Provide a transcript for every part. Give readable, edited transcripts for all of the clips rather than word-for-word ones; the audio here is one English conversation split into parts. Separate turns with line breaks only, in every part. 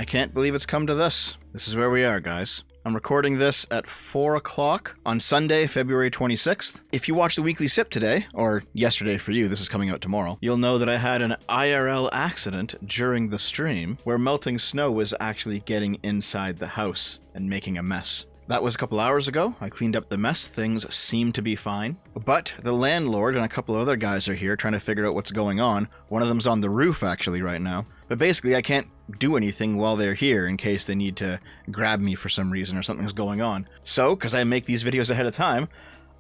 can't believe it's come to this. This is where we are, guys. I'm recording this at 4 o'clock on Sunday, February 26th. If you watched the Weekly Sip today, or yesterday for you, this is coming out tomorrow, you'll know that I had an IRL accident during the stream where melting snow was actually getting inside the house and making a mess. That was a couple hours ago. I cleaned up the mess. Things seem to be fine. But the landlord and a couple of other guys are here trying to figure out what's going on. One of them's on the roof, actually, right now. But basically, I can't do anything while they're here in case they need to grab me for some reason or something's going on. So, because I make these videos ahead of time,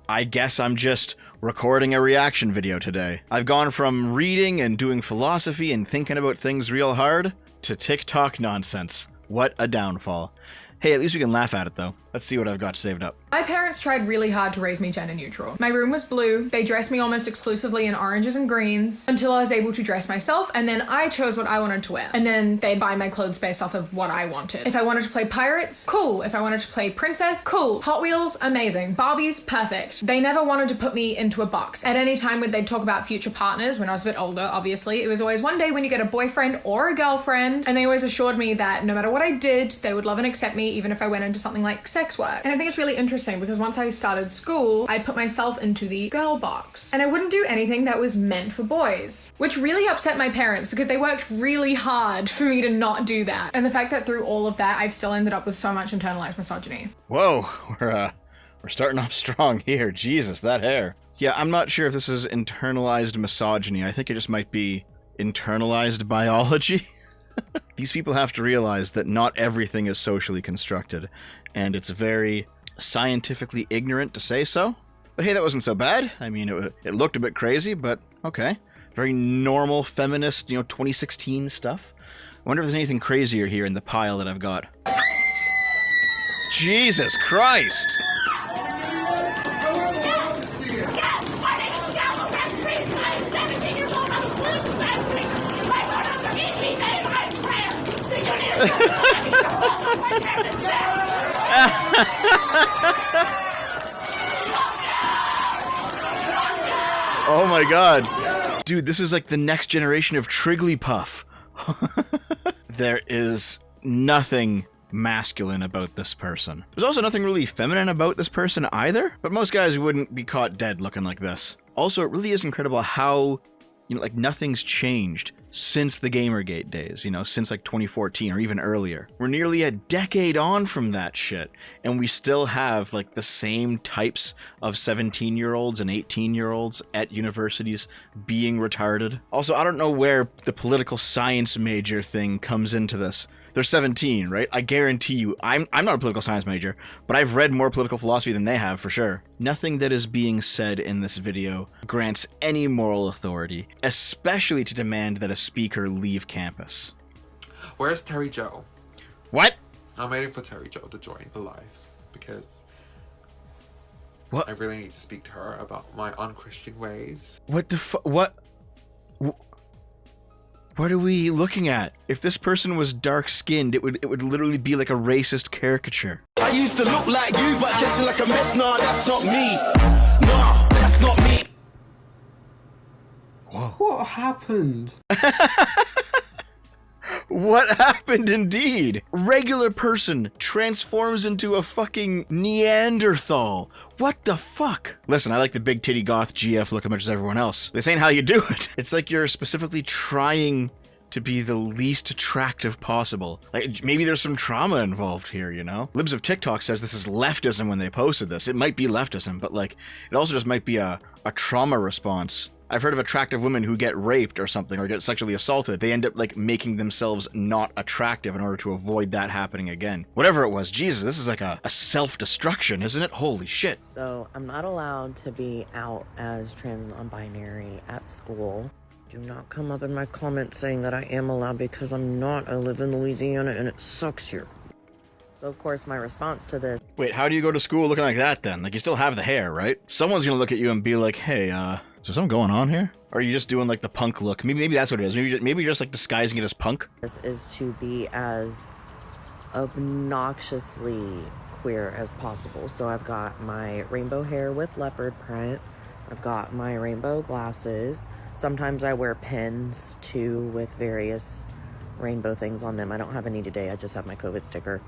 I guess I'm just recording a reaction video today. I've gone from reading and doing philosophy and thinking about things real hard to TikTok nonsense. What a downfall. Hey, at least we can laugh at it, though. Let's see what I've got saved up.
My parents tried really hard to raise me gender neutral. My room was blue, they dressed me almost exclusively in oranges and greens until I was able to dress myself, and then I chose what I wanted to wear. And then they'd buy my clothes based off of what I wanted. If I wanted to play pirates, cool. If I wanted to play princess, cool. Hot Wheels, amazing. Barbies, perfect. They never wanted to put me into a box. At any time when they'd talk about future partners, when I was a bit older, obviously, it was always one day when you get a boyfriend or a girlfriend, and they always assured me that no matter what I did, they would love and accept me even if I went into something like sex work. And I think it's really interesting because once I started school, I put myself into the girl box and I wouldn't do anything that was meant for boys, which really upset my parents because they worked really hard for me to not do that. And the fact that through all of that, I've still ended up with so much internalized misogyny.
Whoa, we're starting off strong here. Jesus, that hair. Yeah, I'm not sure if this is internalized misogyny. I think it just might be internalized biology. These people have to realize that not everything is socially constructed, and it's very scientifically ignorant to say so. But hey, that wasn't so bad. I mean, it looked a bit crazy, but okay. Very normal feminist, 2016 stuff. I wonder if there's anything crazier here in the pile that I've got. Jesus Christ! Oh my god. Dude, this is like the next generation of Trigglypuff. There is nothing masculine about this person. There's also nothing really feminine about this person either, but most guys wouldn't be caught dead looking like this. Also, it really is incredible how, nothing's changed since the Gamergate days, since like 2014 or even earlier. We're nearly a decade on from that shit, and we still have like the same types of 17-year-olds and 18-year-olds at universities being retarded. Also, I don't know where the political science major thing comes into this. They're 17, right? I guarantee you, I'm not a political science major, but I've read more political philosophy than they have for sure. Nothing that is being said in this video grants any moral authority, especially to demand that a speaker leave campus.
Where's Terry Joe?
What?
I'm waiting for Terry Joe to join the live because
what?
I really need to speak to her about my unchristian ways.
What the what? What are we looking at? If this person was dark-skinned, it would literally be like a racist caricature.
I used to look like you, but just like a mess. Nah, that's not me. Nah, that's not me.
Whoa.
What happened?
What happened indeed? Regular person transforms into a fucking Neanderthal. What the fuck? Listen, I like the big titty goth GF look as much as everyone else. This ain't how you do it. It's like you're specifically trying to be the least attractive possible. Like, maybe there's some trauma involved here, Libs of TikTok says this is leftism when they posted this. It might be leftism, but like, it also just might be a trauma response. I've heard of attractive women who get raped or something, or get sexually assaulted. They end up like making themselves not attractive in order to avoid that happening again. Whatever it was, Jesus, this is like a self-destruction, isn't it? Holy shit.
So I'm not allowed to be out as trans non-binary at school. Do not come up in my comments saying that I am allowed, because I'm not. I live in Louisiana and it sucks here. So of course my response to this...
Wait, how do you go to school looking like that then? Like, you still have the hair, right? Someone's gonna look at you and be like, hey, is there something going on here? Or are you just doing like the punk look? Maybe that's what it is. Maybe you're just like disguising it as punk.
This is to be as obnoxiously queer as possible. So I've got my rainbow hair with leopard print. I've got my rainbow glasses. Sometimes I wear pins too with various rainbow things on them. I don't have any today. I just have my COVID sticker.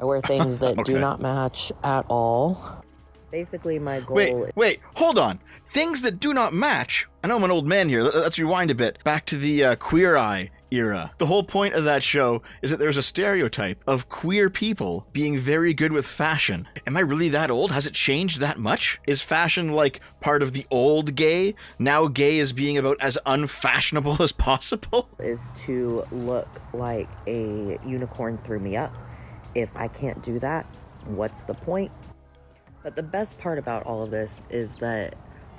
I wear things that do not match at all. Basically, my goal...
Wait, hold on. Things that do not match? I know I'm an old man here. Let's rewind a bit. Back to the Queer Eye era. The whole point of that show is that there's a stereotype of queer people being very good with fashion. Am I really that old? Has it changed that much? Is fashion like part of the old gay? Now gay is being about as unfashionable as possible?
Is to look like a unicorn threw me up. If I can't do that, what's the point? But the best part about all of this is that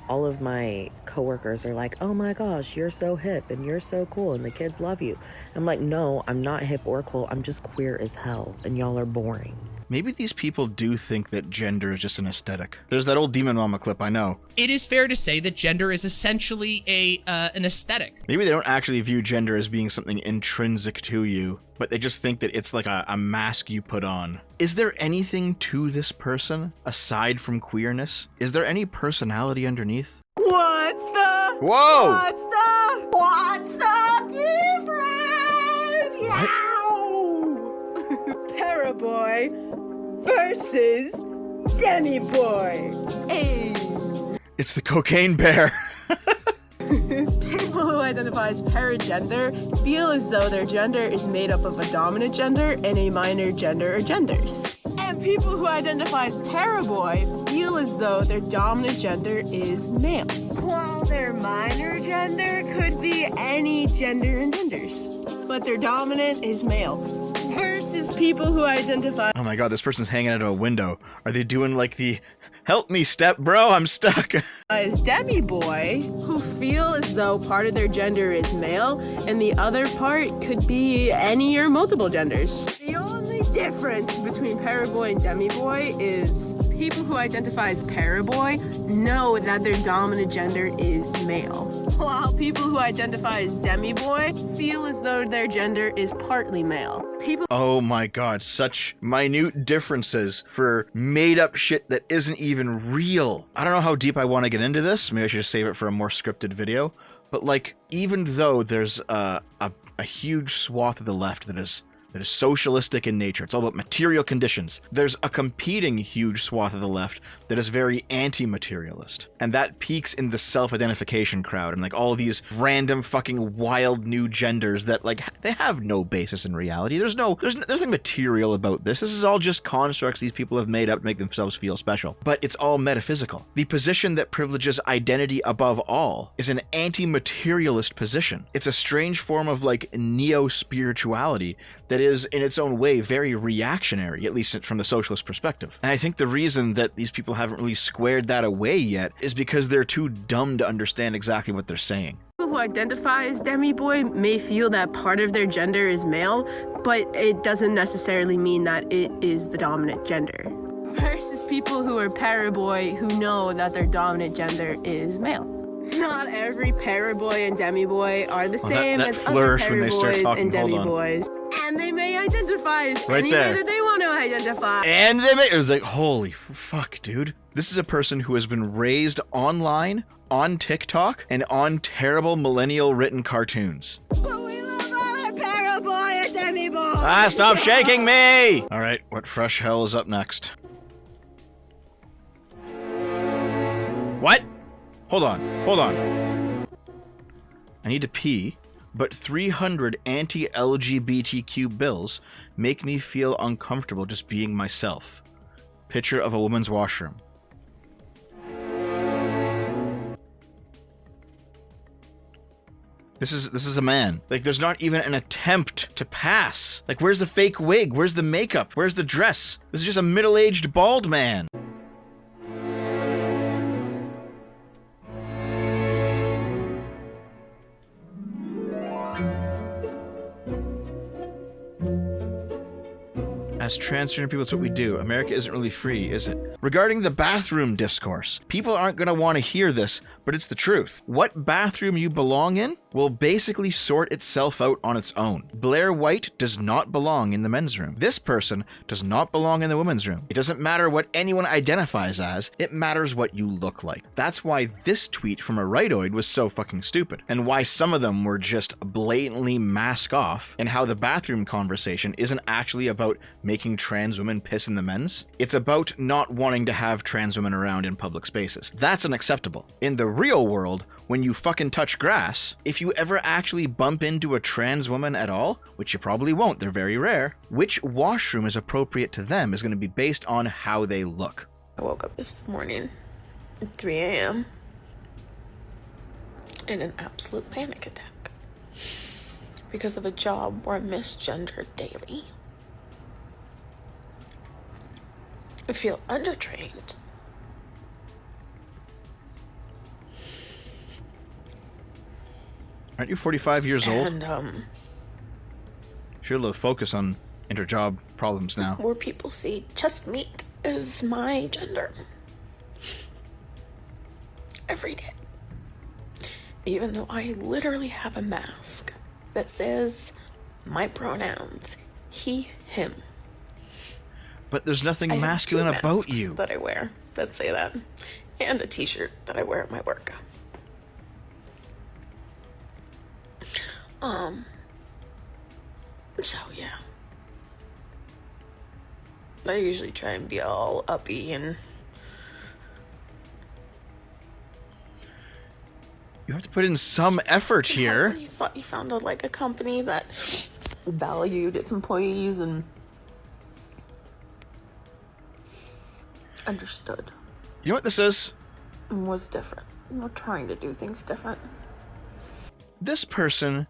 all of my coworkers are like, oh my gosh, you're so hip and you're so cool and the kids love you. I'm like, no, I'm not hip or cool. I'm just queer as hell and y'all are boring.
Maybe these people do think that gender is just an aesthetic. There's that old Demon Mama clip, I know.
It is fair to say that gender is essentially an aesthetic.
Maybe they don't actually view gender as being something intrinsic to you, but they just think that it's like a mask you put on. Is there anything to this person aside from queerness? Is there any personality underneath?
What's the...
Whoa!
What's the difference?
What?
Paraboy versus Demi Boy. Hey.
It's the cocaine bear.
People who identify as paragender feel as though their gender is made up of a dominant gender and a minor gender or genders. And people who identify as paraboy feel as though their dominant gender is male, while their minor gender could be any gender and genders, but their dominant is male. Versus people who identify...
Oh my god, this person's hanging out of a window. Are they doing like the... Help me, step bro, I'm stuck.
As Demi Boy, who feel as though part of their gender is male and the other part could be any or multiple genders. The only difference between Paraboy and Demi Boy is people who identify as Paraboy know that their dominant gender is male, while people who identify as Demi Boy feel as though their gender is partly male.
Oh my god, such minute differences for made up shit that isn't even real. I don't know how deep I want to get into this. Maybe I should just save it for a more scripted video. But like, even though there's a huge swath of the left that is socialistic in nature, it's all about material conditions, there's a competing huge swath of the left that is very anti-materialist. And that peaks in the self-identification crowd and like all these random fucking wild new genders that like, they have no basis in reality. There's nothing material about this. This is all just constructs these people have made up to make themselves feel special. But it's all metaphysical. The position that privileges identity above all is an anti-materialist position. It's a strange form of like neo-spirituality that is in its own way very reactionary, at least from the socialist perspective. And I think the reason that these people haven't really squared that away yet is because they're too dumb to understand exactly what they're saying.
People who identify as Demi Boy may feel that part of their gender is male, but it doesn't necessarily mean that it is the dominant gender. Versus people who are Paraboy who know that their dominant gender is male. Not every Paraboy and Demi Boy are the same as other Paraboys and Demi Boys. And they may identify as any way that they want to identify.
And they may... It was like, holy fuck, dude. This is a person who has been raised online, on TikTok, and on terrible millennial written cartoons.
But we love our Paraboy and Demi Boy.
Ah, stop shaking me! Alright, what fresh hell is up next? What? Hold on. I need to pee, but 300 anti-LGBTQ bills make me feel uncomfortable just being myself. Picture of a woman's washroom. This is a man. Like, there's not even an attempt to pass. Like, where's the fake wig? Where's the makeup? Where's the dress? This is just a middle-aged bald man. As transgender people, it's what we do. America isn't really free, is it? Regarding the bathroom discourse, people aren't going to want to hear this, but but it's the truth. What bathroom you belong in will basically sort itself out on its own. Blair White does not belong in the men's room. This person does not belong in the women's room. It doesn't matter what anyone identifies as, it matters what you look like. That's why this tweet from a rightoid was so fucking stupid, and why some of them were just blatantly mask off, and how the bathroom conversation isn't actually about making trans women piss in the men's. It's about not wanting to have trans women around in public spaces. That's unacceptable. In the real world, when you fucking touch grass, if you ever actually bump into a trans woman at all, which you probably won't, they're very rare, which washroom is appropriate to them is going to be based on how they look.
I woke up this morning at 3 a.m. in an absolute panic attack because of a job where I'm misgendered daily. I feel undertrained.
Aren't you 45 years old?
And,
Should have focus on interjob problems now.
where people see chest meat as my gender. Every day. Even though I literally have a mask that says my pronouns, he, him.
But there's nothing
I have
masculine
2
about
masks
you.
that I wear that say that, and a t-shirt that I wear at my work. So yeah. I usually try and be all uppy and
You have to put in some effort here.
You thought you found a company that valued its employees and understood
You know what this is?
and was different. We're trying to do things different.
This person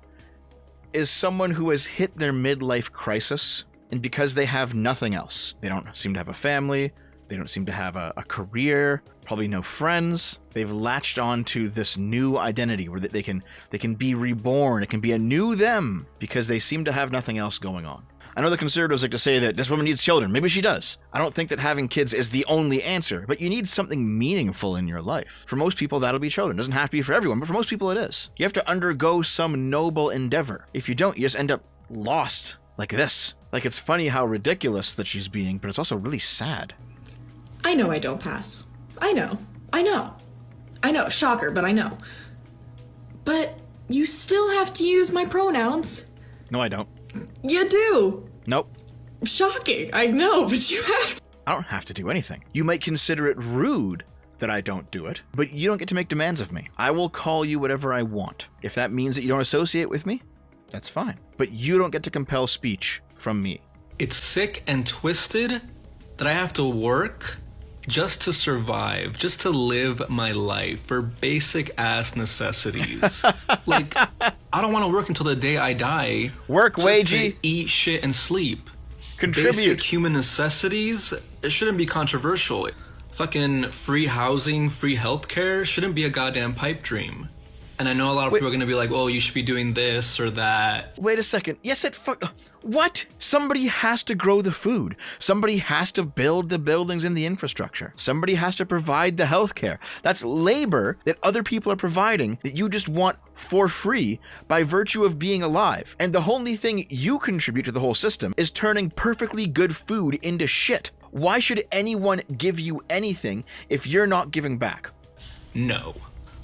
is someone who has hit their midlife crisis, and because they have nothing else, they don't seem to have a family, they don't seem to have a career, probably no friends, they've latched on to this new identity where they can be reborn, it can be a new them, because they seem to have nothing else going on. I know the conservatives like to say that this woman needs children. Maybe she does. I don't think that having kids is the only answer, but you need something meaningful in your life. For most people, that'll be children. It doesn't have to be for everyone, but for most people it is. You have to undergo some noble endeavor. If you don't, you just end up lost like this. Like, it's funny how ridiculous that she's being, but it's also really sad.
I know I don't pass. I know. Shocker, but I know. But you still have to use my pronouns.
No, I don't.
You do.
Nope.
Shocking, I know, but you have to.
I don't have to do anything. You might consider it rude that I don't do it, but you don't get to make demands of me. I will call you whatever I want. If that means that you don't associate with me, that's fine. But you don't get to compel speech from me.
It's sick and twisted that I have to work just to survive, just to live my life for basic ass necessities. Like, I don't want to work until the day I die.
Work,
just
wagey.
to eat, shit, and sleep.
Contribute.
Basic human necessities, it shouldn't be controversial. Fucking free housing, free healthcare shouldn't be a goddamn pipe dream. And I know a lot of people are going to be like, oh, you should be doing this or that.
Wait a second. Yes, what? Somebody has to grow the food. Somebody has to build the buildings and the infrastructure. Somebody has to provide the healthcare. That's labor that other people are providing that you just want for free by virtue of being alive. And the only thing you contribute to the whole system is turning perfectly good food into shit. Why should anyone give you anything if you're not giving back?
No.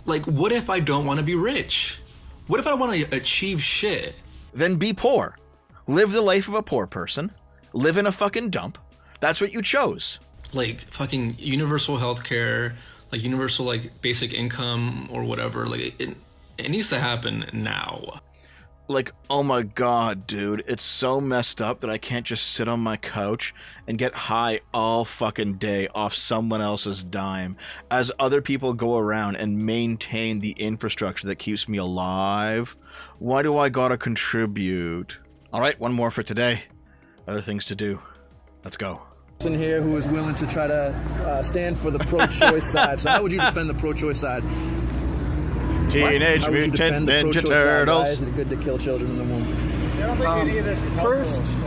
Like, what if I don't want to be rich? What if I want to achieve shit?
Then be poor. Live the life of a poor person. Live in a fucking dump. That's what you chose.
Like, fucking universal healthcare, like universal, like, basic income or whatever. Like, it needs to happen now.
Like, oh my god, dude, it's so messed up that I can't just sit on my couch and get high all fucking day off someone else's dime as other people go around and maintain the infrastructure that keeps me alive. Why do I gotta contribute? Alright, one more for today. Other things to do. Let's go.
In here who is willing to try to stand for the pro-choice side. So how would you defend the pro-choice side?
Teenage Mutant Ninja Turtles.
Why is it good to kill children in the womb?
I don't think any of this is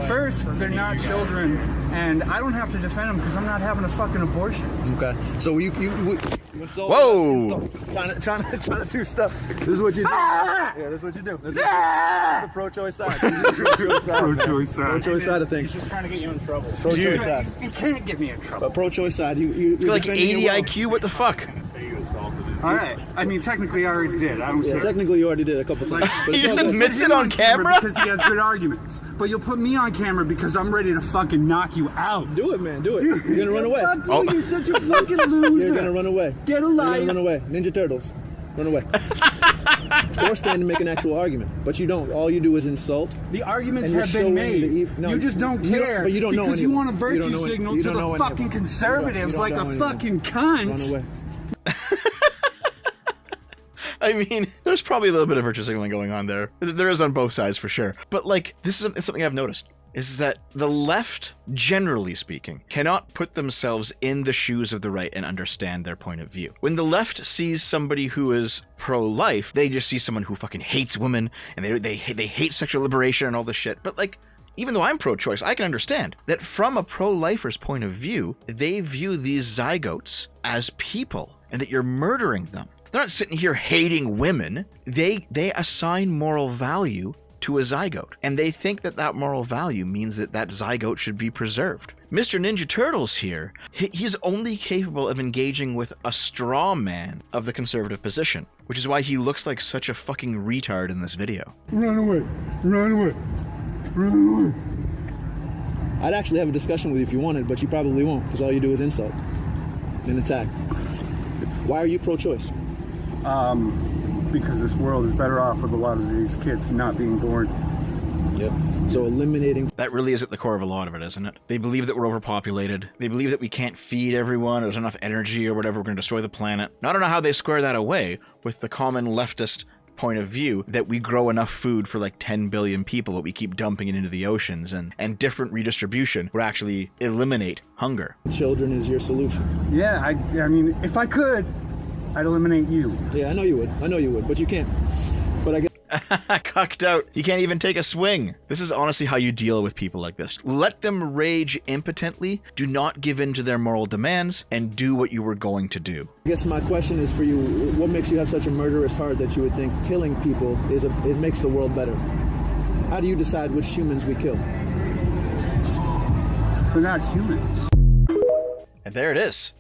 First, they're not children, and I don't have to defend them because I'm not having a fucking abortion.
Okay. So You insult.
Whoa!
Trying to do stuff. This is what you do. Yeah, this is what you do. This is the pro-choice side. Pro-choice side. Pro-choice side of things.
He's just trying to get you in trouble.
Pro-choice side.
You can't get me in trouble.
But pro-choice side, you
It's got like 80 IQ. What the fuck?
All right. I mean, technically, I already did. I don't care.
Technically, you already did a couple times. But
He
it's all
just
good.
admits it on camera?
Because he has good arguments. But you'll put me on camera because I'm ready to fucking knock you out.
Do it, man. Do it. You're gonna run away.
Fuck you, you're such a fucking loser.
You're gonna run away.
Get a
You're
life.
gonna run away. Ninja Turtles. Run away. Or stand and make an actual argument. But you don't. All you do is insult.
The arguments
And you're
have been
showing
made.
no,
you just don't care.
But you don't know
because
any
you
of
want
it.
a
You don't
virtue
know any-
signal
you
to
don't know
the
any of
fucking
it.
conservatives
You
like
don't
a
know any of it.
fucking cunt.
Run away.
I mean, there's probably a little bit of virtue signaling going on there. There is on both sides for sure. But like, this is something I've noticed, is that the left, generally speaking, cannot put themselves in the shoes of the right and understand their point of view. When the left sees somebody who is pro-life, they just see someone who fucking hates women, and they hate sexual liberation and all this shit. But like, even though I'm pro-choice, I can understand that from a pro-lifer's point of view, they view these zygotes as people, and that you're murdering them. They're not sitting here hating women. They assign moral value to a zygote, and they think that that moral value means that that zygote should be preserved. Mr. Ninja Turtles here, he's only capable of engaging with a straw man of the conservative position, which is why he looks like such a fucking retard in this video.
Run away. Run away. Run away.
I'd actually have a discussion with you if you wanted, but you probably won't, because all you do is insult and attack. Why are you pro-choice?
Because this world is better off with a lot of these kids not being born.
Yep. So eliminating...
That really is at the core of a lot of it, isn't it? They believe that we're overpopulated. They believe that we can't feed everyone, or there's enough energy or whatever, we're going to destroy the planet. Now, I don't know how they square that away with the common leftist point of view that we grow enough food for like 10 billion people, but we keep dumping it into the oceans, and different redistribution would actually eliminate hunger.
Children is your solution.
Yeah, I mean, if I could, I'd eliminate you.
Yeah, I know you would, but you can't. But I guess...
Cucked out. He can't even take a swing. This is honestly how you deal with people like this. Let them rage impotently, do not give in to their moral demands, and do what you were going to do.
I guess my question is for you, what makes you have such a murderous heart that you would think killing people it makes the world better? How do you decide which humans we kill?
They're not humans.
And there it is.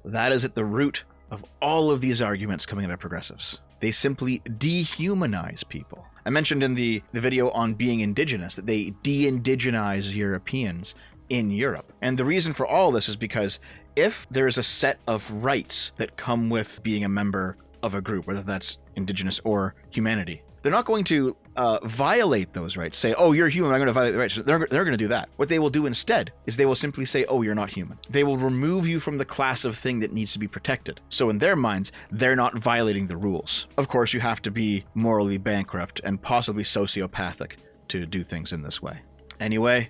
That is at the root of all of these arguments coming out of progressives. They simply dehumanize people. I mentioned in the video on being indigenous that they de-indigenize Europeans in Europe. And the reason for all this is because if there is a set of rights that come with being a member of a group, whether that's indigenous or humanity, they're not going to violate those rights. Say, oh, you're human, I'm going to violate the rights. They're going to do that. What they will do instead is they will simply say, oh, you're not human. They will remove you from the class of thing that needs to be protected. So in their minds, they're not violating the rules. Of course, you have to be morally bankrupt and possibly sociopathic to do things in this way. Anyway,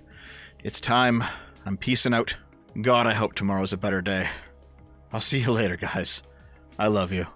it's time. I'm peacing out. God, I hope tomorrow's a better day. I'll see you later, guys. I love you.